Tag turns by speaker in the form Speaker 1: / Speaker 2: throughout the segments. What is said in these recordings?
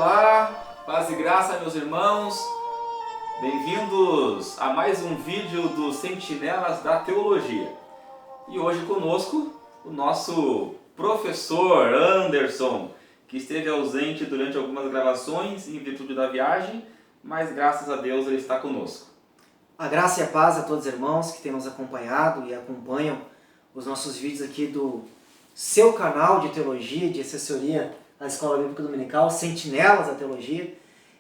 Speaker 1: Olá, paz e graça, meus irmãos. Bem-vindos a mais um vídeo dos Sentinelas da Teologia. E hoje conosco o nosso professor Anderson, que esteve ausente durante algumas gravações em virtude da viagem, mas graças a Deus ele está conosco.
Speaker 2: A graça e a paz a todos os irmãos que têm nos acompanhado e acompanham os nossos vídeos aqui do seu canal de teologia, de assessoria à Escola Bíblica Dominical, Sentinelas da Teologia.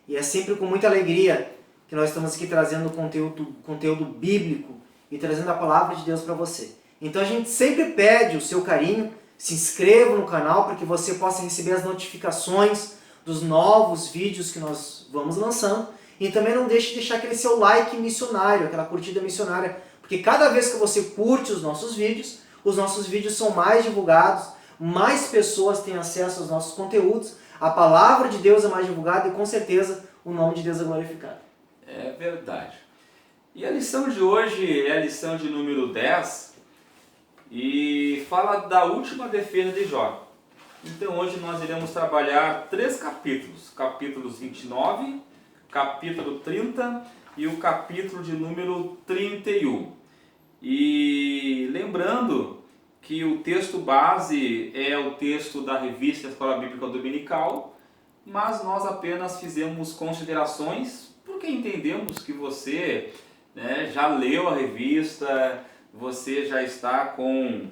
Speaker 2: E é sempre com muita alegria que nós estamos aqui trazendo conteúdo bíblico e trazendo a palavra de Deus para você. Então a gente sempre pede o seu carinho, se inscreva no canal para que você possa receber as notificações dos novos vídeos que nós vamos lançando. E também não deixe de deixar aquele seu like missionário, aquela curtida missionária, porque cada vez que você curte os nossos vídeos são mais divulgados, mais pessoas têm acesso aos nossos conteúdos, a palavra de Deus é mais divulgada e com certeza o nome de Deus é glorificado.
Speaker 1: É verdade. E a lição de hoje é a lição de número 10 e fala da última defesa de Jó. Então hoje nós iremos trabalhar 3 capítulos, capítulos 29, capítulo 30 e o capítulo de número 31. E lembrando que o texto base é o texto da revista Escola Bíblica Dominical, mas nós apenas fizemos considerações porque entendemos que você já leu a revista, você já está com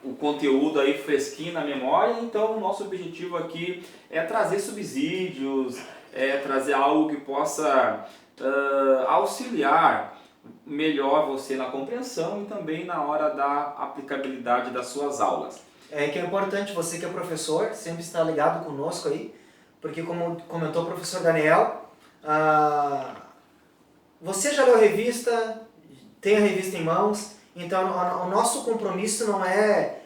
Speaker 1: o conteúdo aí fresquinho na memória, então o nosso objetivo aqui é trazer subsídios, trazer algo que possa auxiliar melhor você na compreensão e também na hora da aplicabilidade das suas aulas.
Speaker 2: É que é importante você que é professor, sempre estar ligado conosco aí, porque como comentou o professor Daniel, você já leu a revista, tem a revista em mãos, então o nosso compromisso não é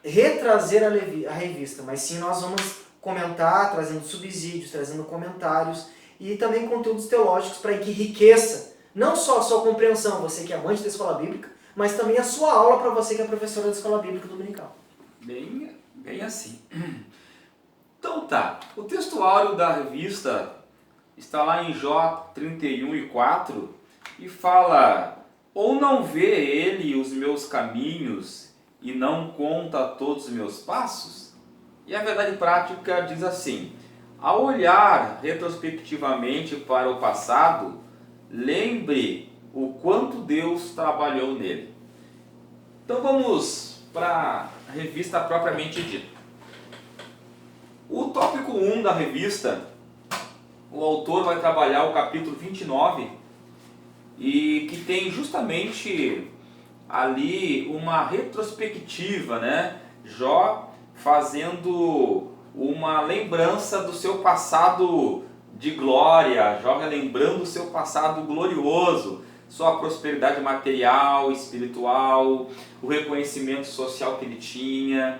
Speaker 2: retrazer a revista, mas sim nós vamos comentar, trazendo subsídios, trazendo comentários e também conteúdos teológicos para que enriqueça não só a sua compreensão, você que é amante da escola bíblica, mas também a sua aula para você que é professora da escola bíblica dominical.
Speaker 1: Bem assim. Então tá, o textuário da revista está lá em Jó 31:4 e fala: ou não vê ele os meus caminhos e não conta todos os meus passos? E a verdade prática diz assim: ao olhar retrospectivamente para o passado, lembre o quanto Deus trabalhou nele. Então vamos para a revista propriamente dita. O tópico 1 da revista, o autor vai trabalhar o capítulo 29 e que tem justamente ali uma retrospectiva, Jó fazendo uma lembrança do seu passado de glória, Jó relembrando o seu passado glorioso, sua prosperidade material, espiritual, o reconhecimento social que ele tinha,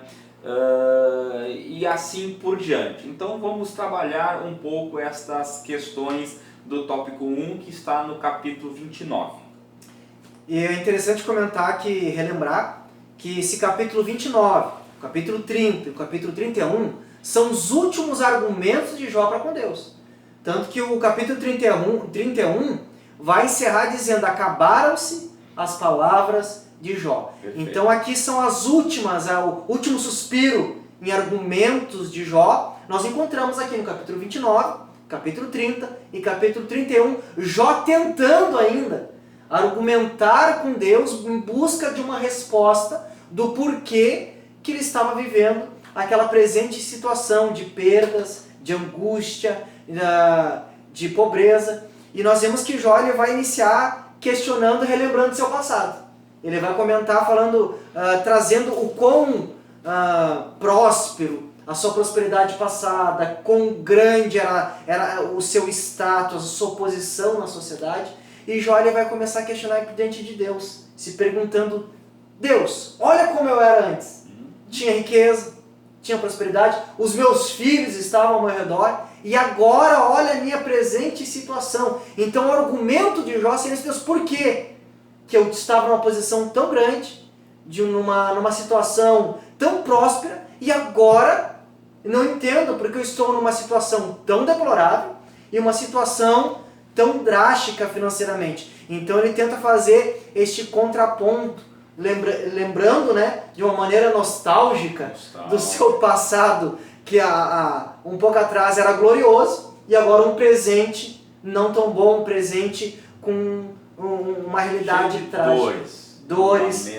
Speaker 1: e assim por diante. Então vamos trabalhar um pouco estas questões do tópico 1 que está no capítulo 29.
Speaker 2: E é interessante relembrar que esse capítulo 29, o capítulo 30 e o capítulo 31 são os últimos argumentos de Jó para com Deus. Tanto que o capítulo 31 vai encerrar dizendo: acabaram-se as palavras de Jó. Perfeito. Então aqui são as últimas, o último suspiro em argumentos de Jó. Nós encontramos aqui no capítulo 29, capítulo 30 e capítulo 31, Jó tentando ainda argumentar com Deus em busca de uma resposta do porquê que ele estava vivendo aquela presente situação de perdas, de angústia, de pobreza. E nós vemos que Jó ele vai iniciar questionando e relembrando seu passado. Ele vai comentar falando, trazendo o quão próspero, a sua prosperidade passada, quão grande era o seu status, a sua posição na sociedade. E Jó ele vai começar a questionar diante de Deus, se perguntando: Deus, olha como eu era antes. Tinha riqueza, tinha prosperidade, os meus filhos estavam ao meu redor, e agora olha a minha presente situação. Então o argumento de Jó seria: Deus, por quê que eu estava numa posição tão grande, numa situação tão próspera, e agora não entendo porque eu estou numa situação tão deplorável e uma situação tão drástica financeiramente. Então ele tenta fazer este contraponto, lembrando, né, de uma maneira nostálgica do seu passado, que um pouco atrás era glorioso, e agora um presente não tão bom, um presente com uma realidade trágica. Dores,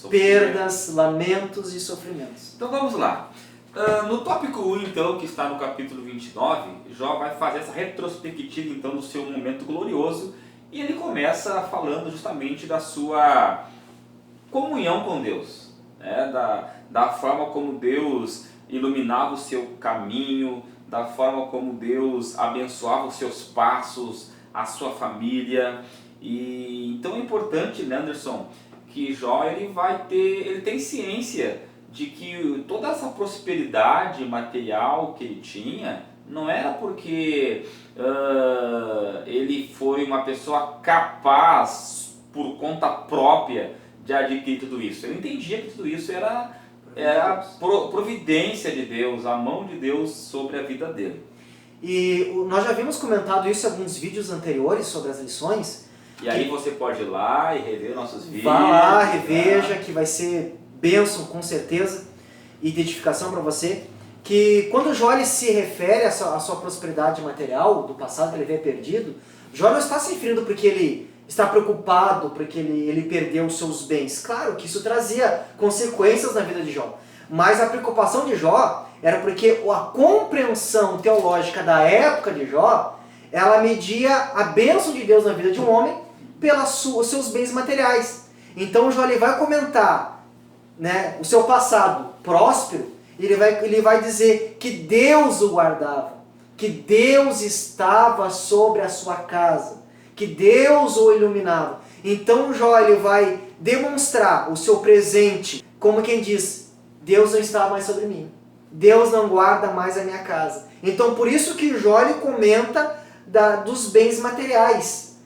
Speaker 2: perdas, lamentos e sofrimentos.
Speaker 1: Então vamos lá. No tópico 1, então, que está no capítulo 29, Jó vai fazer essa retrospectiva então do seu momento glorioso, e ele começa falando justamente da sua comunhão com Deus, né? da forma como Deus iluminava o seu caminho, da forma como Deus abençoava os seus passos, a sua família. E então é importante, né, Anderson, que Jó ele tem ciência de que toda essa prosperidade material que ele tinha não era porque ele foi uma pessoa capaz por conta própria de adquirir tudo isso. Ele entendia que tudo isso era a providência de Deus, a mão de Deus sobre a vida dele.
Speaker 2: E nós já havíamos comentado isso em alguns vídeos anteriores sobre as lições.
Speaker 1: E aí você pode ir lá e rever nossos vídeos.
Speaker 2: Vá lá, reveja, que vai ser bênção com certeza e identificação para você. Que quando Jó se refere à sua prosperidade material do passado que ele havia perdido, Jó não está se referindo porque ele está preocupado porque ele perdeu os seus bens. Claro que isso trazia consequências na vida de Jó. Mas a preocupação de Jó era porque a compreensão teológica da época de Jó, ela media a bênção de Deus na vida de um homem pelos seus bens materiais. Então Jó vai comentar, né, o seu passado próspero, e ele vai dizer que Deus o guardava, que Deus estava sobre a sua casa, que Deus o iluminava. Então Jó vai demonstrar o seu presente, como quem diz, Deus não está mais sobre mim, Deus não guarda mais a minha casa. Então por isso que Jó comenta dos bens materiais,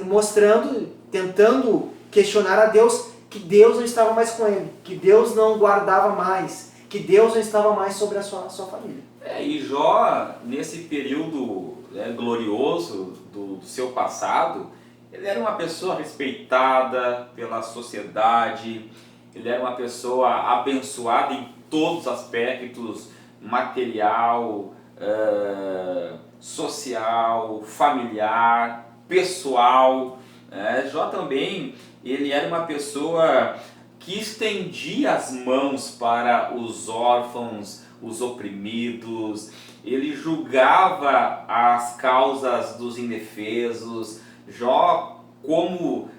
Speaker 2: mostrando, tentando questionar a Deus que Deus não estava mais com ele, que Deus não guardava mais, que Deus não estava mais sobre a sua família.
Speaker 1: E Jó, nesse período glorioso do seu passado, ele era uma pessoa respeitada pela sociedade, ele era uma pessoa abençoada em todos os aspectos, material, social, familiar, pessoal. Jó também, ele era uma pessoa que estendia as mãos para os órfãos, os oprimidos, ele julgava as causas dos indefesos. Jó, como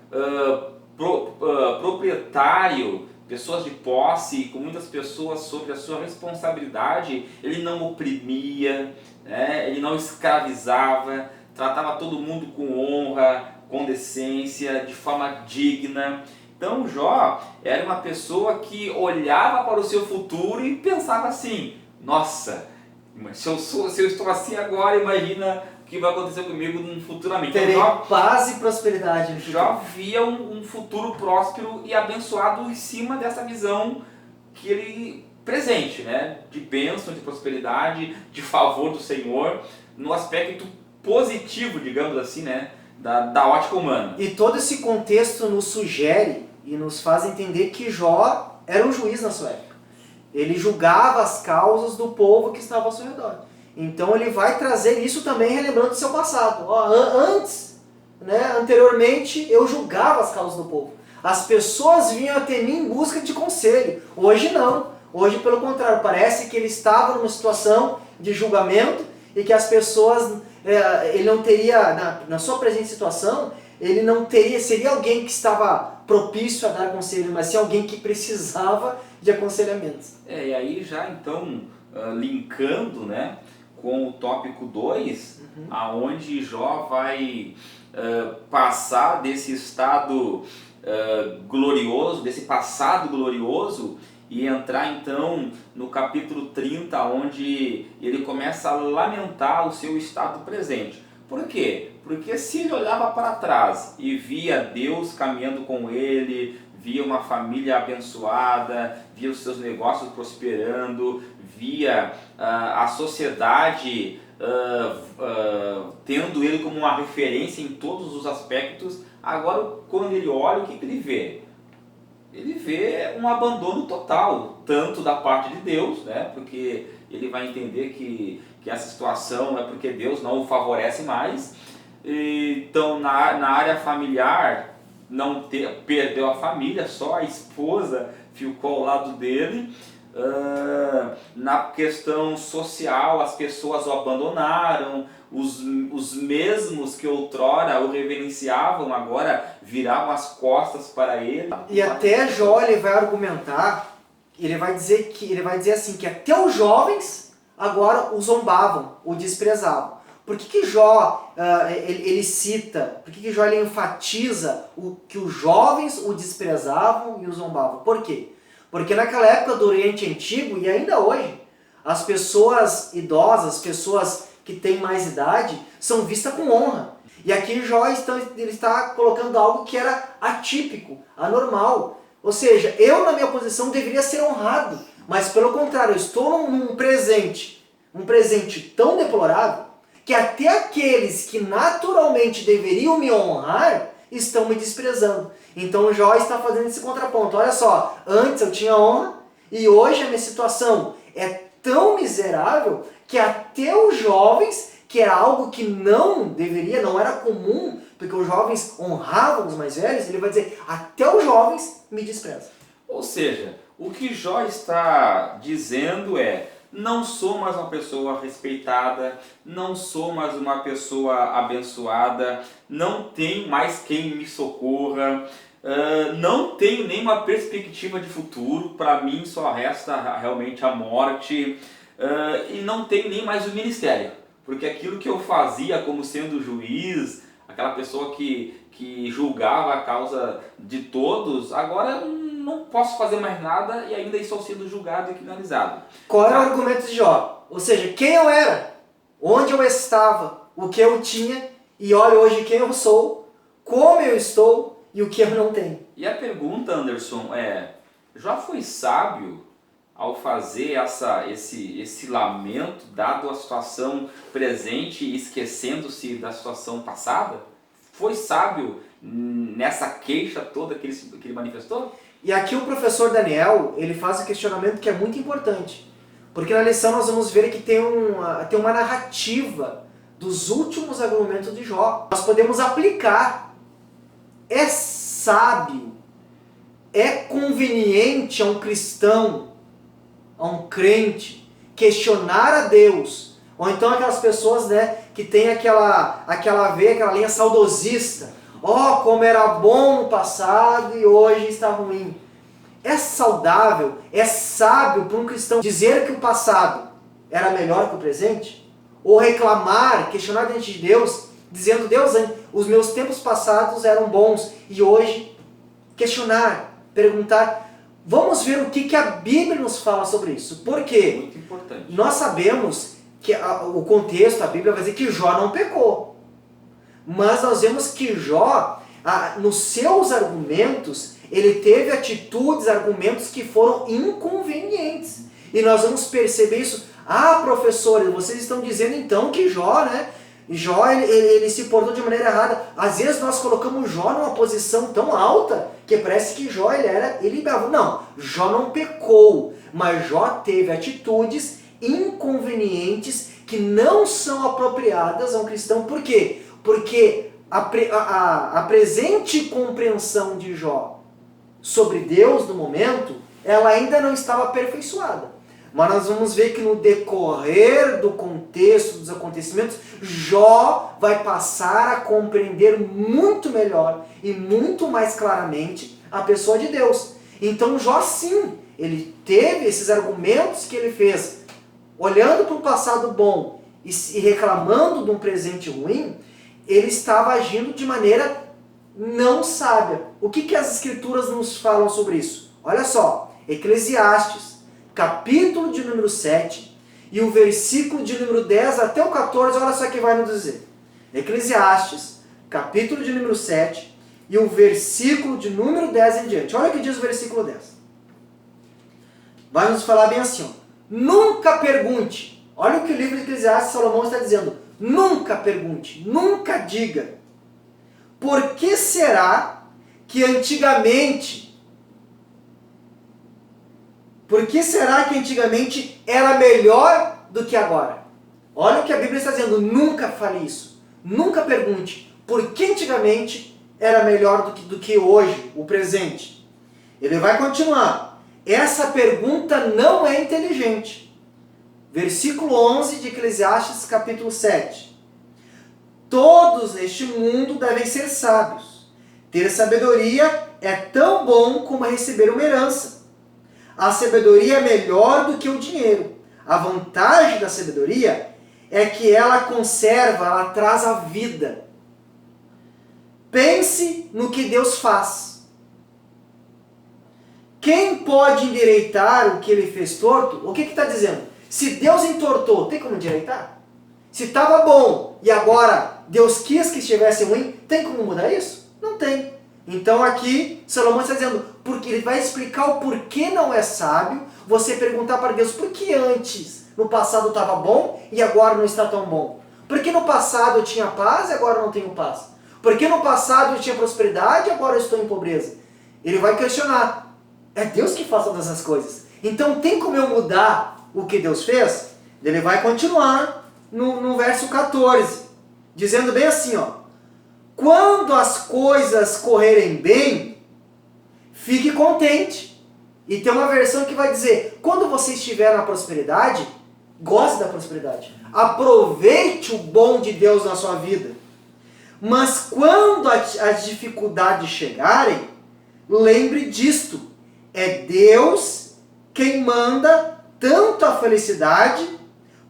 Speaker 1: proprietário, pessoas de posse, com muitas pessoas sobre a sua responsabilidade, ele não oprimia, ele não escravizava, tratava todo mundo com honra, com decência, de forma digna. Então Jó era uma pessoa que olhava para o seu futuro e pensava assim, nossa, se eu estou assim agora, imagina o que vai acontecer comigo futuramente.
Speaker 2: Terei
Speaker 1: então,
Speaker 2: paz e prosperidade no futuro.
Speaker 1: Jó via um futuro próspero e abençoado em cima dessa visão que ele presente, né? De bênção, de prosperidade, de favor do Senhor, no aspecto positivo, digamos assim, né? Da ótica humana.
Speaker 2: E todo esse contexto nos sugere e nos faz entender que Jó era um juiz na sua época. Ele julgava as causas do povo que estava ao seu redor. Então ele vai trazer isso também relembrando do seu passado. Anteriormente eu julgava as causas do povo. As pessoas vinham até mim em busca de conselho. Hoje não. Hoje, pelo contrário, parece que ele estava numa situação de julgamento e que as pessoas... ele não teria, na sua presente situação, ele não teria, seria alguém que estava propício a dar conselho, mas sim alguém que precisava de aconselhamento.
Speaker 1: E aí já então, linkando, né, com o tópico 2, aonde Jó vai passar desse estado glorioso, desse passado glorioso, e entrar então no capítulo 30, onde ele começa a lamentar o seu estado presente. Por quê? Porque se ele olhava para trás e via Deus caminhando com ele, via uma família abençoada, via os seus negócios prosperando, via a sociedade tendo ele como uma referência em todos os aspectos. Agora, quando ele olha, o que ele vê? Ele vê um abandono total, tanto da parte de Deus, né? Porque ele vai entender que essa situação é porque Deus não o favorece mais. Então, na área familiar, perdeu a família, só a esposa ficou ao lado dele. Na questão social, as pessoas o abandonaram, os mesmos que outrora o reverenciavam agora viravam as costas para ele.
Speaker 2: E até Jó ele vai argumentar, ele vai dizer assim, que até os jovens agora o zombavam, o desprezavam. Por que Jó ele cita, por que Jó ele enfatiza que os jovens o desprezavam e o zombavam? Por quê? Porque naquela época do Oriente Antigo, e ainda hoje, as pessoas idosas, as pessoas que têm mais idade, são vistas com honra. E aqui Jó ele está colocando algo que era atípico, anormal. Ou seja, eu na minha posição deveria ser honrado, mas pelo contrário, eu estou num presente, um presente tão deplorável, que até aqueles que naturalmente deveriam me honrar, estão me desprezando. Então Jó está fazendo esse contraponto. Olha só, antes eu tinha honra e hoje a minha situação é tão miserável que até os jovens, que era algo que não era comum, porque os jovens honravam os mais velhos, ele vai dizer, até os jovens me desprezam.
Speaker 1: Ou seja, o que Jó está dizendo é, não sou mais uma pessoa respeitada, não sou mais uma pessoa abençoada, não tenho mais quem me socorra, não tenho nenhuma perspectiva de futuro, para mim só resta realmente a morte, e não tenho nem mais o ministério, porque aquilo que eu fazia como sendo juiz, aquela pessoa que julgava a causa de todos, agora não posso fazer mais nada e ainda estou sendo julgado e criminalizado.
Speaker 2: Qual era o argumento de Jó? Ou seja, quem eu era, onde eu estava, o que eu tinha, e olha hoje quem eu sou, como eu estou e o que eu não tenho.
Speaker 1: E a pergunta, Anderson, Jó foi sábio ao fazer esse lamento, dado a situação presente e esquecendo-se da situação passada? Foi sábio nessa queixa toda que ele manifestou?
Speaker 2: E aqui o professor Daniel, ele faz um questionamento que é muito importante. Porque na lição nós vamos ver que tem uma narrativa dos últimos argumentos de Jó. Nós podemos aplicar. É sábio, é conveniente a um cristão, a um crente, questionar a Deus. Ou então aquelas pessoas, né, que tem aquela linha saudosista. Ó, como era bom no passado e hoje está ruim. É saudável, é sábio para um cristão dizer que o passado era melhor que o presente? Ou reclamar, questionar diante de Deus, dizendo, Deus, os meus tempos passados eram bons e hoje questionar, perguntar. Vamos ver o que a Bíblia nos fala sobre isso. Por quê?
Speaker 1: Muito importante.
Speaker 2: Nós sabemos que o contexto, a Bíblia vai dizer que Jó não pecou. Mas nós vemos que Jó, nos seus argumentos, ele teve atitudes, argumentos que foram inconvenientes. E nós vamos perceber isso. Ah, professores, vocês estão dizendo então que Jó, né? Jó, ele se portou de maneira errada. Às vezes nós colocamos Jó numa posição tão alta que parece que Jó, ele bravo. Não, Jó não pecou, mas Jó teve atitudes inconvenientes que não são apropriadas a um cristão. Por quê? Porque a presente compreensão de Jó sobre Deus no momento, ela ainda não estava aperfeiçoada. Mas nós vamos ver que no decorrer do contexto, dos acontecimentos, Jó vai passar a compreender muito melhor e muito mais claramente a pessoa de Deus. Então Jó sim, ele teve esses argumentos que ele fez, olhando para o passado bom e reclamando de um presente ruim, ele estava agindo de maneira não sábia. O que as escrituras nos falam sobre isso? Olha só, Eclesiastes, capítulo de número 7, e o versículo de número 10 até o 14, olha só o que vai nos dizer. Eclesiastes, capítulo de número 7, e o versículo de número 10 em diante. Olha o que diz o versículo 10. Vai nos falar bem assim, ó. Nunca pergunte. Olha o que o livro de Eclesiastes Salomão está dizendo. Nunca pergunte, nunca diga. Por que será que antigamente era melhor do que agora? Olha o que a Bíblia está dizendo, nunca fale isso. Nunca pergunte por que antigamente era melhor do que hoje, o presente. Ele vai continuar. Essa pergunta não é inteligente. Versículo 11 de Eclesiastes capítulo 7. Todos neste mundo devem ser sábios. Ter sabedoria é tão bom como receber uma herança. A sabedoria é melhor do que o dinheiro. A vantagem da sabedoria é que ela conserva, ela traz a vida. Pense no que Deus faz. Quem pode endireitar o que ele fez torto? O que está dizendo? Se Deus entortou, tem como endireitar? Se estava bom e agora Deus quis que estivesse ruim, tem como mudar isso? Não tem. Então aqui Salomão está dizendo, porque ele vai explicar o porquê não é sábio você perguntar para Deus, por que antes, no passado estava bom e agora não está tão bom? Por que no passado eu tinha paz e agora não tenho paz? Por que no passado eu tinha prosperidade e agora eu estou em pobreza? Ele vai questionar, é Deus que faz todas as coisas. Então tem como eu mudar o que Deus fez? Ele vai continuar no verso 14, dizendo bem assim, ó. Quando as coisas correrem bem, fique contente. E tem uma versão que vai dizer, quando você estiver na prosperidade, goste da prosperidade. Aproveite o bom de Deus na sua vida. Mas quando as dificuldades chegarem, lembre disto. É Deus quem manda tanto a felicidade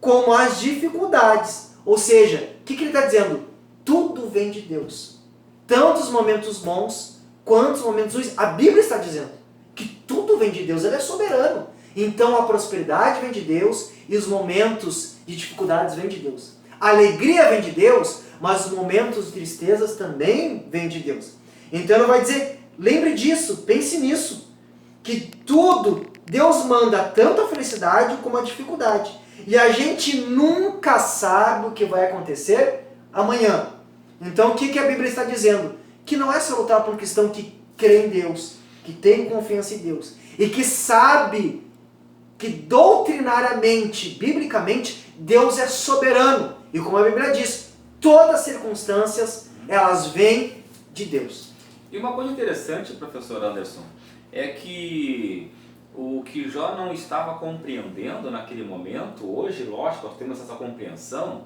Speaker 2: como as dificuldades. Ou seja, o que ele está dizendo? Tudo vem de Deus. Tanto os momentos bons quanto os momentos ruins. A Bíblia está dizendo que tudo vem de Deus. Ele é soberano. Então a prosperidade vem de Deus e os momentos de dificuldades vêm de Deus. A alegria vem de Deus, mas os momentos de tristezas também vêm de Deus. Então ele vai dizer, lembre disso, pense nisso. Que tudo, Deus manda tanto a felicidade como a dificuldade. E a gente nunca sabe o que vai acontecer amanhã. Então o que a Bíblia está dizendo? Que não é só lutar por um cristão que crê em Deus, que tem confiança em Deus, e que sabe que doutrinariamente, biblicamente, Deus é soberano. E como a Bíblia diz, todas as circunstâncias, elas vêm de Deus.
Speaker 1: E uma coisa interessante, professor Anderson, é que o que Jó não estava compreendendo naquele momento, hoje, lógico, nós temos essa compreensão,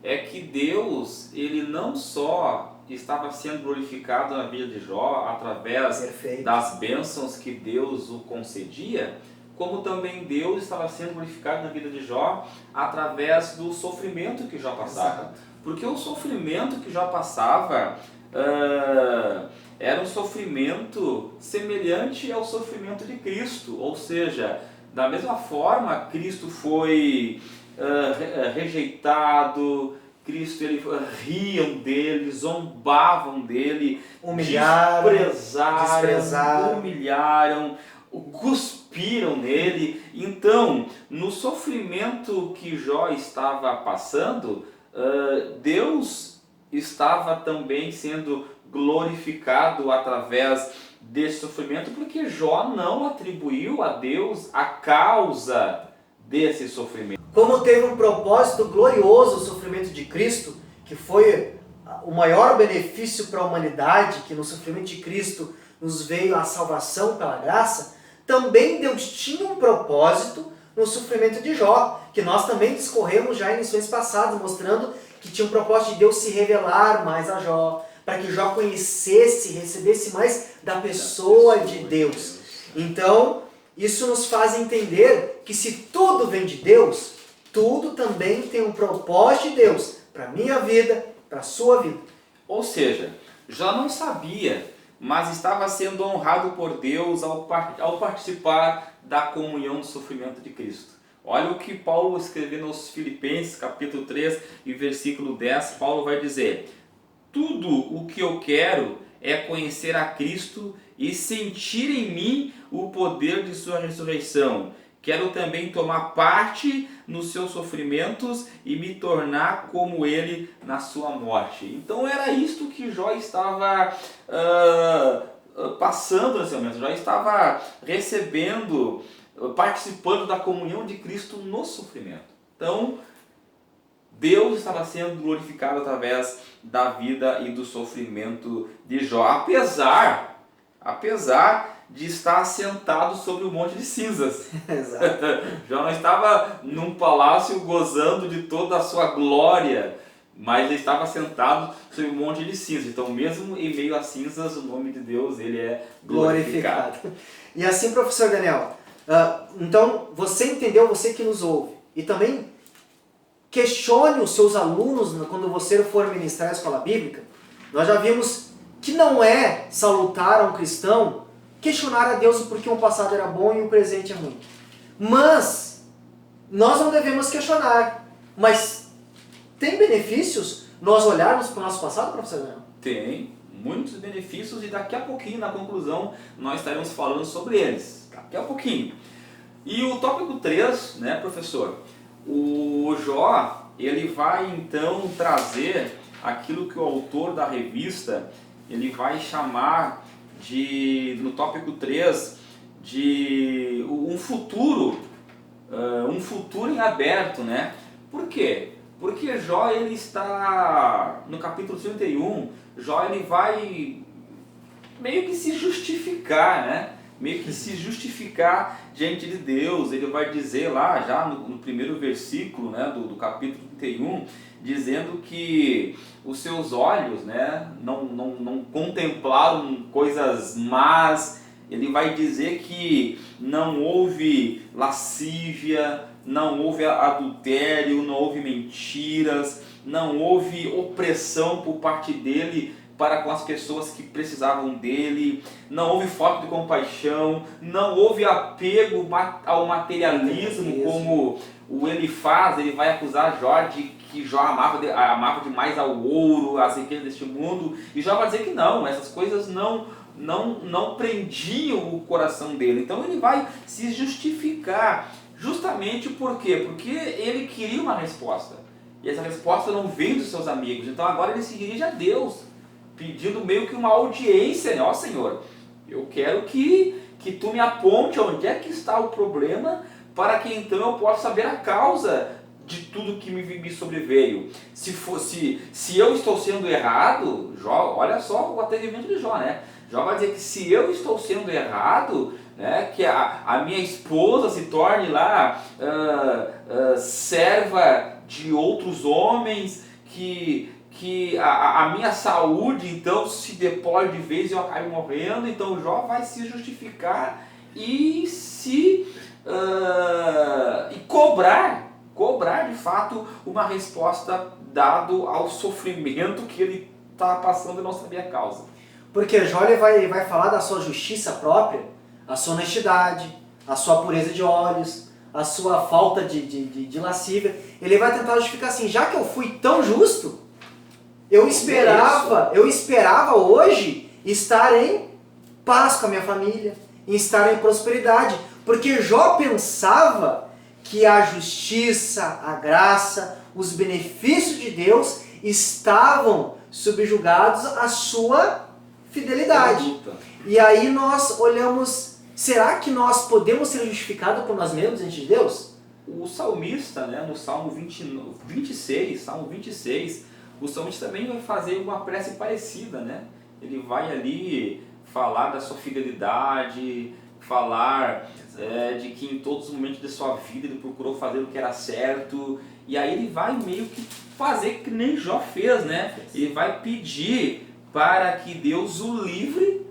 Speaker 1: é que Deus, ele não só estava sendo glorificado na vida de Jó através das bênçãos que Deus o concedia, como também Deus estava sendo glorificado na vida de Jó através do sofrimento que Jó passava. Exato. Porque o sofrimento que Jó passava era um sofrimento semelhante ao sofrimento de Cristo, ou seja, da mesma forma Cristo foi rejeitado, Cristo, riam dele, zombavam dele, desprezaram, humilharam, cuspiram nele. Então, no sofrimento que Jó estava passando, Deus estava também sendo glorificado através desse sofrimento, porque Jó não atribuiu a Deus a causa desse sofrimento.
Speaker 2: Como teve um propósito glorioso o sofrimento de Cristo, que foi o maior benefício para a humanidade, que no sofrimento de Cristo nos veio a salvação pela graça, também Deus tinha um propósito no sofrimento de Jó, que nós também discorremos já em lições passadas, mostrando que tinha um propósito de Deus se revelar mais a Jó, para que Jó conhecesse, recebesse mais da pessoa de Deus. Então, isso nos faz entender que se tudo vem de Deus, tudo também tem um propósito de Deus, para a minha vida, para a sua vida.
Speaker 1: Ou seja, Jó não sabia, mas estava sendo honrado por Deus ao participar da comunhão do sofrimento de Cristo. Olha o que Paulo escreveu nos Filipenses, capítulo 3 e versículo 10, Paulo vai dizer: tudo o que eu quero é conhecer a Cristo e sentir em mim o poder de sua ressurreição. Quero também tomar parte nos seus sofrimentos e me tornar como ele na sua morte. Então era isto que Jó estava passando nesse momento. Jó estava recebendo, participando da comunhão de Cristo no sofrimento. Então Deus estava sendo glorificado através da vida e do sofrimento de Jó, apesar de estar sentado sobre um monte de cinzas.
Speaker 2: Exato.
Speaker 1: Jó não estava num palácio gozando de toda a sua glória, mas ele estava sentado sobre um monte de cinzas. Então, mesmo em meio às cinzas, o nome de Deus ele é glorificado.
Speaker 2: E assim, professor Daniel, então você entendeu, você que nos ouve, e também questione os seus alunos quando você for ministrar a escola bíblica. Nós já vimos que não é salutar a um cristão questionar a Deus porque um passado era bom e o presente é ruim. Mas nós não devemos questionar. Mas tem benefícios nós olharmos para o nosso passado, professor Daniel?
Speaker 1: Tem muitos benefícios e daqui a pouquinho, na conclusão, nós estaremos falando sobre eles. Daqui a pouquinho. E o tópico 3, né, professor? O Jó, ele vai então trazer aquilo que o autor da revista, ele vai chamar de, no tópico 3, de um futuro em aberto, né? Por quê? Porque Jó, ele está, no capítulo 31, Jó ele vai meio que se justificar, né? Meio que se justificar diante de Deus. Ele vai dizer lá, já no primeiro versículo, né, do capítulo 31, dizendo que os seus olhos, né, não contemplaram coisas más. Ele vai dizer que não houve lascívia, não houve adultério, não houve mentiras, não houve opressão por parte dele para com as pessoas que precisavam dele, não houve falta de compaixão, não houve apego ao materialismo, como o Elifaz, ele vai acusar Jó de que Jó amava demais ao ouro, as riquezas deste mundo, e Jó vai dizer que não, essas coisas não prendiam o coração dele. Então ele vai se justificar, justamente por quê? Porque ele queria uma resposta, e essa resposta não vem dos seus amigos, então agora ele se dirige a Deus, pedindo meio que uma audiência, né? Ó Senhor, eu quero que tu me aponte onde é que está o problema, para que então eu possa saber a causa de tudo que me sobreveio. Se eu estou sendo errado, Jó, olha só o atrevimento de Jó, né? Jó vai dizer que se eu estou sendo errado, né, que a minha esposa se torne lá serva de outros homens, que a minha saúde então se deplore de vez e eu acabe morrendo. Então Jó vai se justificar e cobrar de fato uma resposta dado ao sofrimento que ele está passando e não sabia a causa.
Speaker 2: Porque Jó ele vai falar da sua justiça própria, a sua honestidade, a sua pureza de olhos, a sua falta de lascívia. Ele vai tentar justificar assim, já que eu fui tão justo, eu esperava hoje estar em paz com a minha família, em estar em prosperidade, porque Jó pensava que a justiça, a graça, os benefícios de Deus estavam subjugados à sua fidelidade. E aí nós olhamos, será que nós podemos ser justificados por nós mesmos diante de Deus?
Speaker 1: O salmista, né, no Salmo 26, o salmista também vai fazer uma prece parecida, né? Ele vai ali falar da sua fidelidade, falar de que em todos os momentos de sua vida ele procurou fazer o que era certo, e aí ele vai meio que fazer que nem Jó fez, né? Ele vai pedir para que Deus o livre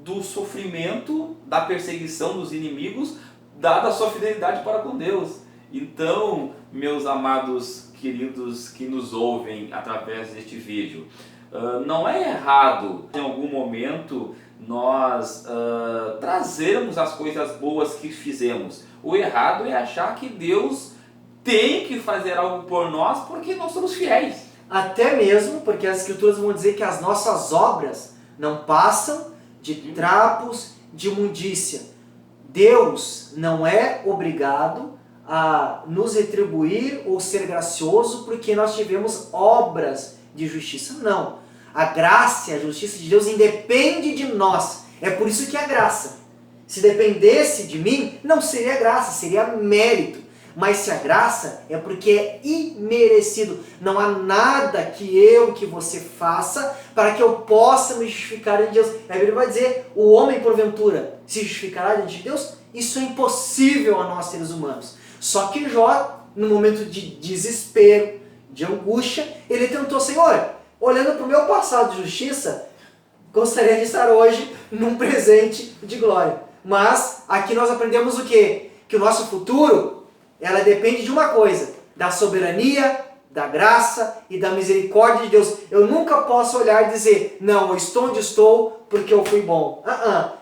Speaker 1: do sofrimento, da perseguição dos inimigos, dada a sua fidelidade para com Deus. Então, meus amados queridos que nos ouvem através deste vídeo, não é errado em algum momento nós trazermos as coisas boas que fizemos. O errado é achar que Deus tem que fazer algo por nós porque nós somos fiéis.
Speaker 2: Até mesmo porque as escrituras vão dizer que as nossas obras não passam de trapos de imundícia. Deus não é obrigado a nos retribuir ou ser gracioso porque nós tivemos obras de justiça. Não. A graça e a justiça de Deus independe de nós. É por isso que é graça. Se dependesse de mim, não seria graça, seria mérito. Mas se a graça é porque é imerecido. Não há nada que você faça para que eu possa me justificar em Deus. A Bíblia vai dizer, o homem porventura se justificará diante de Deus? Isso é impossível a nós seres humanos. Só que Jó, no momento de desespero, de angústia, ele tentou, Senhor, olhando para o meu passado de justiça, gostaria de estar hoje num presente de glória. Mas aqui nós aprendemos o quê? Que o nosso futuro, ela depende de uma coisa, da soberania, da graça e da misericórdia de Deus. Eu nunca posso olhar e dizer, não, eu estou onde estou porque eu fui bom.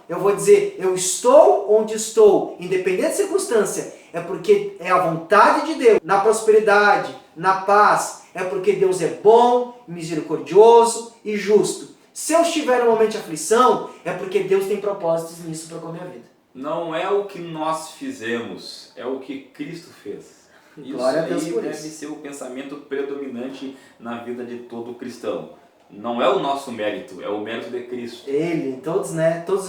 Speaker 2: Eu vou dizer, eu estou onde estou, independente da circunstância, é porque é a vontade de Deus, na prosperidade, na paz, é porque Deus é bom, misericordioso e justo. Se eu estiver num momento de aflição, é porque Deus tem propósitos nisso para com a minha vida.
Speaker 1: Não é o que nós fizemos, é o que Cristo fez.
Speaker 2: Glória a Deus por
Speaker 1: deve
Speaker 2: isso.
Speaker 1: ser o pensamento predominante na vida de todo cristão. Não é o nosso mérito, é o mérito de Cristo.
Speaker 2: Ele, todos os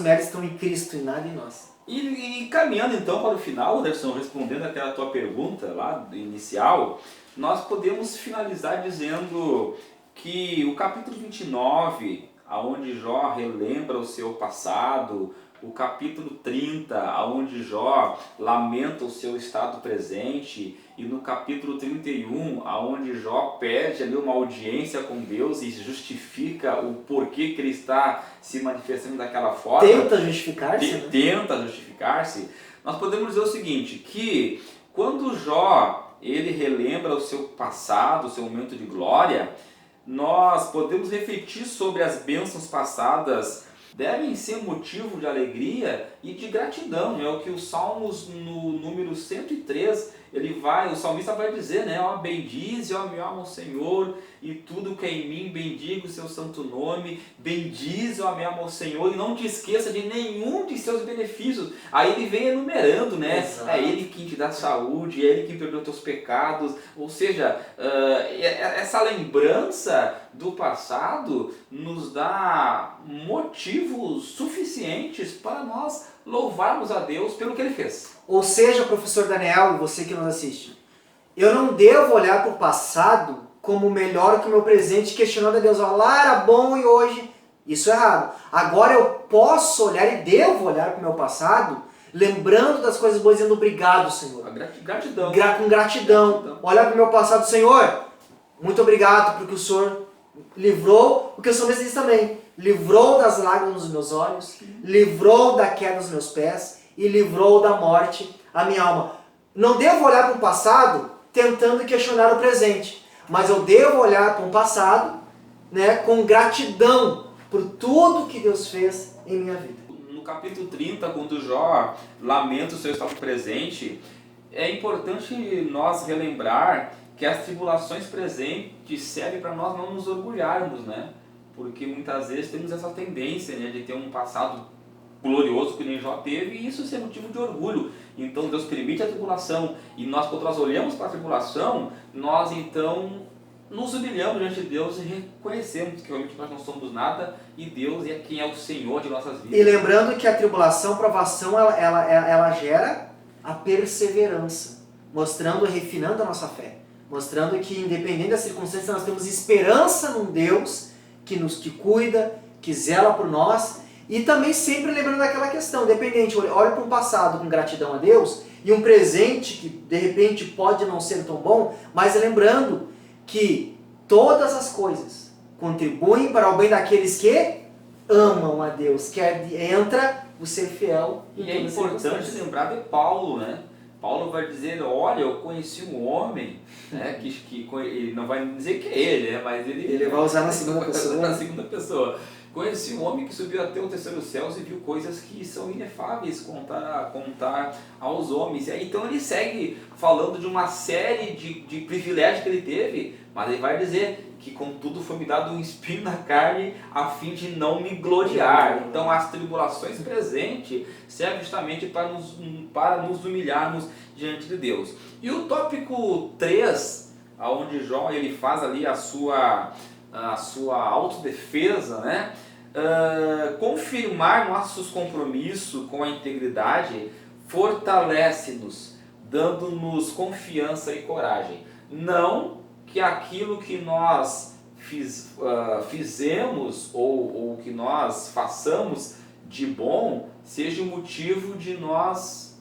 Speaker 2: méritos estão em Cristo e nada em nós.
Speaker 1: E caminhando então para o final, Anderson, respondendo aquela tua pergunta lá inicial, nós podemos finalizar dizendo que o capítulo 29, onde Jó relembra o seu passado, o capítulo 30, onde Jó lamenta o seu estado presente, e no capítulo 31, onde Jó pede ali uma audiência com Deus e justifica o porquê que ele está se manifestando daquela forma.
Speaker 2: Tenta justificar-se, né?
Speaker 1: Tenta justificar-se. Nós podemos dizer o seguinte, que quando Jó ele relembra o seu passado, o seu momento de glória, nós podemos refletir sobre as bênçãos passadas, devem ser motivo de alegria e de gratidão. É o que os Salmos no número 103, o salmista vai dizer, né? Ó, bendize, ó, minha alma, o Senhor, e tudo que é em mim, bendiga o seu santo nome, bendize, ó, minha alma, o Senhor, e não te esqueça de nenhum de seus benefícios. Aí ele vem enumerando, né?
Speaker 2: Exato.
Speaker 1: É Ele quem te dá saúde, é Ele quem perdoa os teus pecados, ou seja, essa lembrança do passado nos dá motivos suficientes para nós louvarmos a Deus pelo que Ele fez.
Speaker 2: Ou seja, professor Daniel e você que nos assiste, eu não devo olhar para o passado como melhor que o meu presente, questionando a Deus, lá era bom e hoje isso é errado. Agora eu posso olhar e devo olhar para o meu passado, lembrando das coisas boas, dizendo obrigado, Senhor.
Speaker 1: Gratidão.
Speaker 2: Com gratidão. Olhar para o meu passado, Senhor, muito obrigado porque o Senhor livrou, o que o salmista diz também, livrou das lágrimas dos meus olhos, livrou da queda dos meus pés e livrou da morte a minha alma. Não devo olhar para o passado tentando questionar o presente, mas eu devo olhar para o passado, né, com gratidão por tudo que Deus fez em minha vida.
Speaker 1: No capítulo 30, quando Jó lamenta o seu estado presente, é importante nós relembrar que as tribulações presentes servem para nós não nos orgulharmos, né? Porque muitas vezes temos essa tendência, né, de ter um passado glorioso que nem Jó teve, e isso é motivo de orgulho. Então Deus permite a tribulação, e nós, quando nós olhamos para a tribulação, nós então nos humilhamos diante de Deus e reconhecemos que realmente nós não somos nada, e Deus é quem é o Senhor de nossas vidas.
Speaker 2: E lembrando que a tribulação, a provação, ela gera a perseverança, mostrando, refinando a nossa fé, mostrando que independente das circunstâncias nós temos esperança num Deus que cuida, que zela por nós, e também sempre lembrando daquela questão, dependente, olha para um passado com gratidão a Deus, e um presente que de repente pode não ser tão bom, mas lembrando que todas as coisas contribuem para o bem daqueles que amam a Deus, que entra o ser fiel.
Speaker 1: E é importante lembrar de Paulo, né? Paulo vai dizer, olha, eu conheci um homem, né, que ele não vai dizer que é ele, né, mas ele
Speaker 2: vai usar na segunda pessoa.
Speaker 1: Na segunda pessoa. Conheci um homem que subiu até o terceiro céu e viu coisas que são inefáveis contar aos homens. Então ele segue falando de uma série de privilégios que ele teve, mas ele vai dizer que contudo foi me dado um espinho na carne a fim de não me gloriar. Então as tribulações presentes servem justamente para nos humilharmos diante de Deus. E o tópico 3, onde Jó ele faz ali a sua autodefesa, né? Confirmar nossos compromissos com a integridade fortalece-nos, dando-nos confiança e coragem. Não que aquilo que nós fizemos ou que nós façamos de bom seja o motivo de nós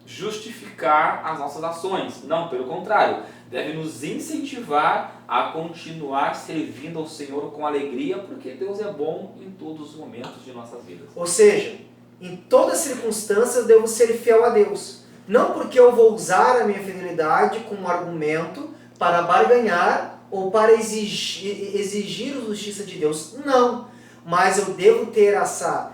Speaker 1: justificar as nossas ações. Não, pelo contrário, deve nos incentivar a continuar servindo ao Senhor com alegria, porque Deus é bom em todos os momentos de nossas vidas.
Speaker 2: Ou seja, em todas as circunstâncias eu devo ser fiel a Deus. Não porque eu vou usar a minha fidelidade como argumento para barganhar ou para exigir a justiça de Deus. Não. Mas eu devo ter essa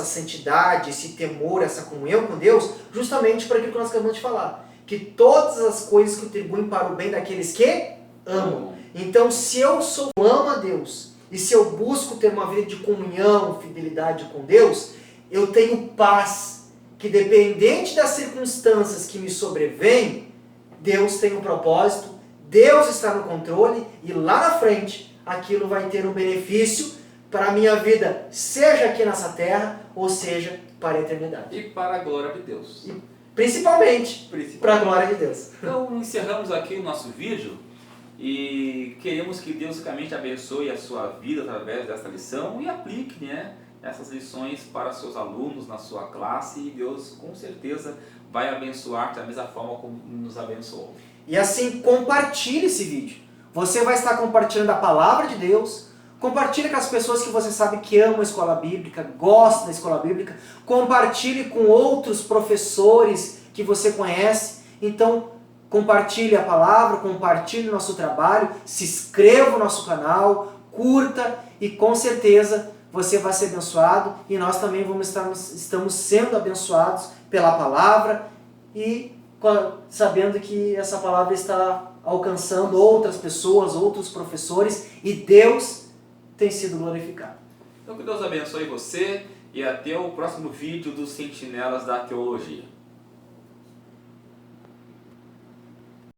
Speaker 2: santidade, esse temor, essa comunhão com Deus, justamente para aquilo que nós acabamos de falar. Que todas as coisas contribuem para o bem daqueles que amam. Então, se eu amo a Deus e se eu busco ter uma vida de comunhão, fidelidade com Deus, eu tenho paz, que dependente das circunstâncias que me sobrevêm, Deus tem um propósito, Deus está no controle e lá na frente aquilo vai ter um benefício para a minha vida, seja aqui nessa terra ou seja para a eternidade.
Speaker 1: E para a glória de Deus.
Speaker 2: E principalmente para a glória de Deus.
Speaker 1: Então encerramos aqui o nosso vídeo e queremos que Deus ricamente abençoe a sua vida através desta lição e aplique, né, essas lições para seus alunos na sua classe, e Deus com certeza vai abençoar da mesma forma como nos abençoou.
Speaker 2: E assim, compartilhe esse vídeo. Você vai estar compartilhando a palavra de Deus. Compartilhe com as pessoas que você sabe que amam a escola bíblica, gostam da escola bíblica. Compartilhe com outros professores que você conhece. Então, compartilhe a palavra, compartilhe o nosso trabalho, se inscreva no nosso canal, curta e com certeza você vai ser abençoado. E nós também estamos sendo abençoados pela palavra e sabendo que essa palavra está alcançando outras pessoas, outros professores, e Deus tem sido glorificado.
Speaker 1: Então que Deus abençoe você e até o próximo vídeo dos Sentinelas da Teologia.